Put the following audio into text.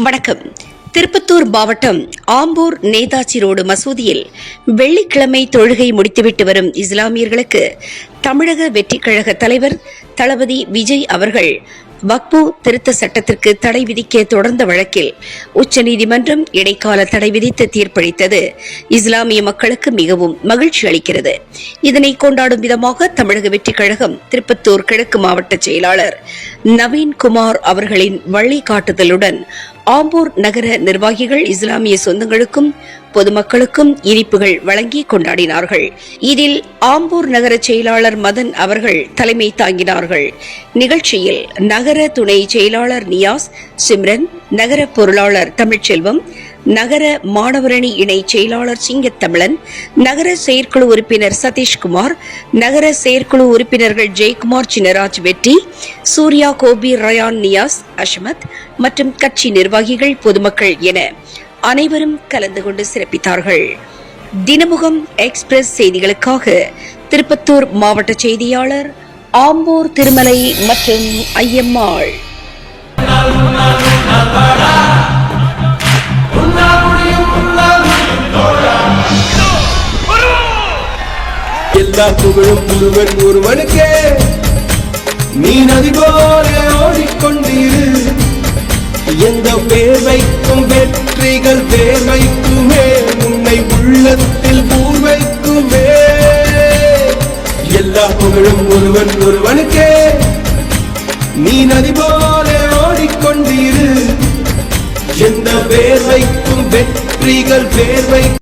வணக்கம். திருப்பத்தூர் மாவட்டம் ஆம்பூர் நேதாஜி ரோடு மசூதியில் வெள்ளிக்கிழமை தொழுகை முடித்துவிட்டு வரும் இஸ்லாமியர்களுக்கு தமிழக வெற்றிக் கழக தலைவர் தளபதி விஜய் அவர்கள் வக்பு திருத்த சட்டத்திற்கு தடை விதிக்க தொடர்ந்த வழக்கில் உச்சநீதிமன்றம் இடைக்கால தடை விதித்து தீர்ப்பளித்தது இஸ்லாமிய மக்களுக்கு மிகவும் மகிழ்ச்சி அளிக்கிறது. இதனை கொண்டாடும் விதமாக தமிழக வெற்றிக் கழகம் திருப்பத்தூர் கிழக்கு மாவட்ட செயலாளர் நவீன்குமார் அவர்களின் வழிகாட்டுதலுடன் ஆம்பூர் நகர நிர்வாகிகள் இஸ்லாமிய சொந்தங்களுக்கும் பொதுமக்களுக்கும் இனிப்புகள் வழங்கி கொண்டாடினார்கள். இதில் ஆம்பூர் நகர செயலாளர் மதன் அவர்கள் தலைமை தாங்கினார்கள். நிகழ்ச்சியில் நகர துணை செயலாளர் நியாஸ், சிம்ரன், நகர பொருளாளர் தமிழ்ச்செல்வம், நகர மாணவரணி இணை செயலாளர் சிங்கத்தமிழன், நகர செயற்குழு உறுப்பினர் சதீஷ்குமார், நகர செயற்குழு உறுப்பினர்கள் ஜெயக்குமார், சின்னராஜ், வெற்றி, சூர்யா, கோபி, ரயான், நியாஸ், அஷ்மத் மற்றும் கட்சி நிர்வாகிகள், பொதுமக்கள் என அனைவரும் கலந்து கொண்டு சிறப்பித்தார்கள். தினமுகம் எக்ஸ்பிரஸ் செய்திகளுக்காக திருப்பத்தூர் மாவட்ட செய்தியாளர் ஆம்பூர் திருமலை மற்றும் ஐயம்மாள். எல்லா புகழும் ஒருவன் ஒருவனுக்கே, நீ நதி போல ஓடிக்கொண்டிரு. எந்த வேர்வைக்கும் வெற்றிகள் வேர்வைக்குமே, உன்னை உள்ளத்தில் பூர்வைக்குமே. எல்லா புகழும் ஒருவன் ஒருவனுக்கே, நீ நதி போல ஓடிக்கொண்டிரு. எந்த வேர்வைக்கும் வெற்றிகள் வேர்வை